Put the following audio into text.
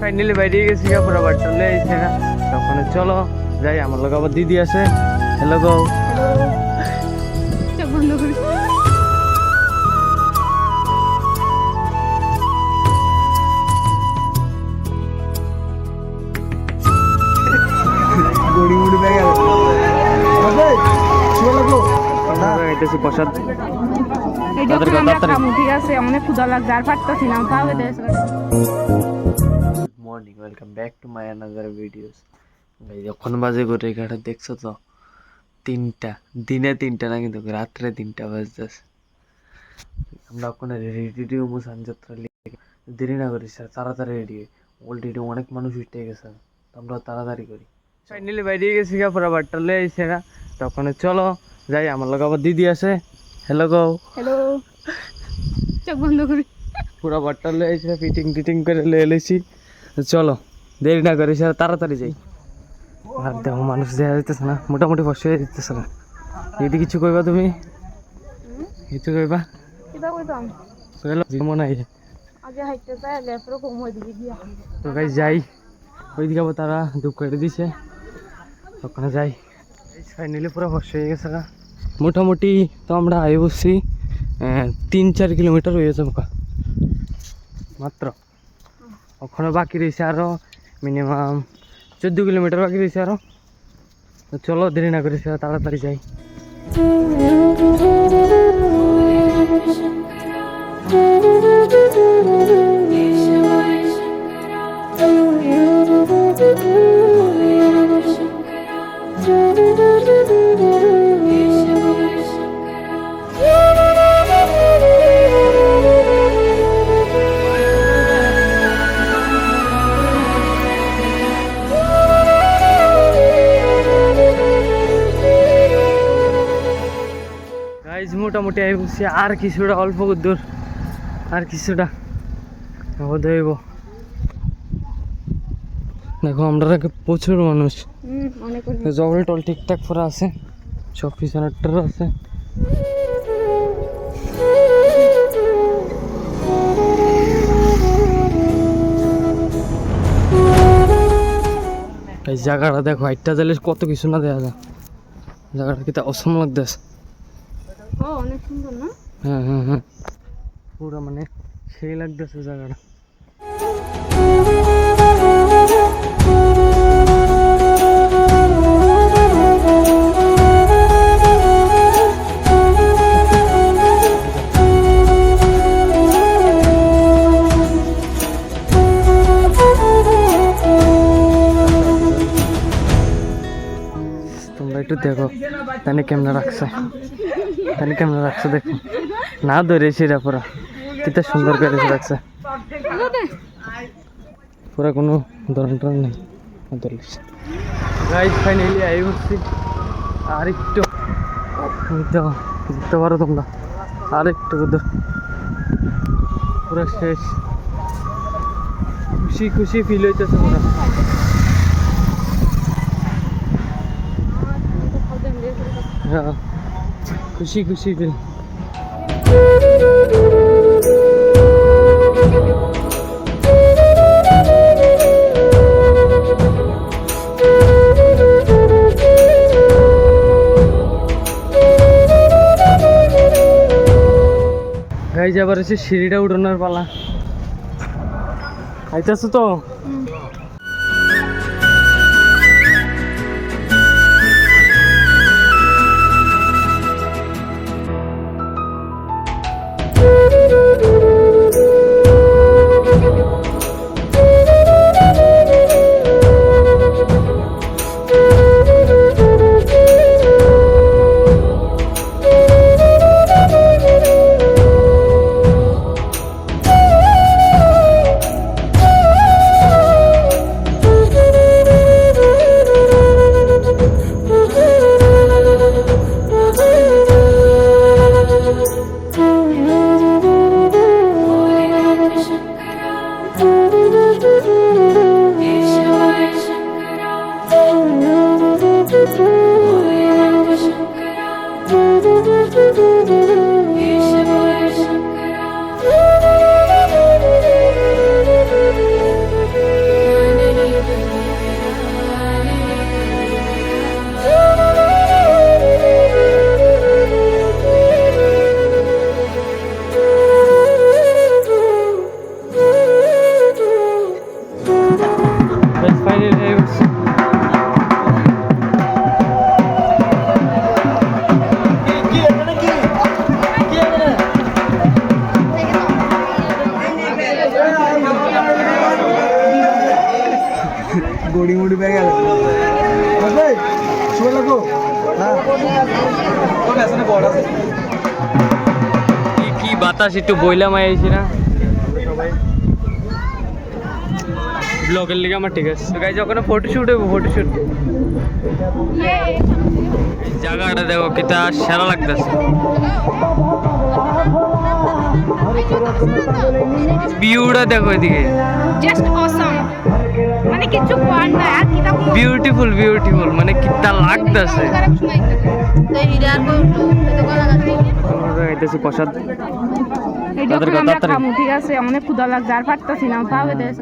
finally বাইরে গেছি পুরো বাটলে এসে না তখন চলো যাই আমার লোক আবার দিদি আছে হ্যালো গো বন্ধ করি গড়ি উড়ে গেল এটাছি প্রসাদ ঠিক আছে অনেক ক্ষুধা লাগছে আর পারতেছি না তাও morning welcome back to my another videos যখন বাজে করে এখানে দেখছো তো 3টা দিনে 3টা না কিন্তু রাত্রে 3টা বাজতেছে আমরা ওখানে রেডি হবো সানযাত্রা দেরি না করি স্যার তাড়াতাড়ি রেডি হই অলরেডি অনেক মানুষ উঠে গেছে আমরা তাড়াতাড়ি করি ফাইনালি বাইরে গেছি পুরো বাট্টালে এসে না তখন চলো যাই আমার লোক আবার দিদি আছে হ্যালো গো হ্যালো চোখ বন্ধ করি পুরো বাট্টালে এসে ফিটিং টিটিং করে এলেছি চলো দেরি না করি স্যার তাড়াতাড়ি যাই আর দেখো মানুষ দেওয়া যেতেছে না মোটামুটি বসে যেতেছে না যদি কিছু কইবা তুমি কিছু কইবা মনে হয় তো গাই যাই ওইদিকে আবার তারা ধূপ কেটে দিছে ওখানে যাই ফাইনালি পুরো বসে হয়ে গেছে মোটামুটি তো আমরা আই বসছি 3-4 কিলোমিটার হয়ে গেছে মাত্র ওখানে বাকি রয়েছে আরো মিনিমাম 14 কিলোমিটার বাকি রয়েছে আরো তো চলো দেরি না করেছে তাড়াতাড়ি যাই মোটামুটি আই বসছি আর কিছুটা অল্প দূর আর কিছুটা হইব দেখো আমরা প্রচুর মানুষ জল টল ঠিকঠাক পুরো আছে সব পিছনেরটার আছে এই জায়গাটা দেখো একটা জালে কত কিছু না দেখা যায় জায়গাটা কিন্তু অসম লাগতেছে অনেক সুন্দর না হ্যাঁ হ্যাঁ হ্যাঁ পুরো মানে সেই লাগতেছে জায়গাটা তোমরা একটু দেখো তাহলে ক্যামেরা রাখছে দেখো না ধরেছি এটা পুরা কিতা সুন্দর করে রাখছে পুরা কোনো ধরনটার নেই গাইস ফাইনালি আই বসছি আর একটু দেখতে পারো তোমরা আর একটু পুরা শেষ খুশি খুশি ফিল হইতেছে পুরা হ্যাঁ খুশি খুশি ফিল গাইজ আবার এসে সিঁড়িটা উঠানোর পালা আইতাছো তো বডি মুডি পেয়ে গেল শুয়ে লাগো কি বাতাস একটু বইলাম আইছি না ব্লগের লিগে আমার ঠিক আছে গাইজ ওখানে ফটোশুট হইব ফটোশুট জায়গাটা দেখো কিটা সেরা লাগতেছে ভিউটা দেখো এদিকে জাস্ট অসম মানে কিছু কর না আর কিটা বিউটিফুল বিউটিফুল মানে কিটা লাগতেছে খাইতেছি প্রসাদ এই যখন আমরা খামু ঠিক আছে অনেক ক্ষুধা লাগছে আর পারতাছি না পাবে দেশ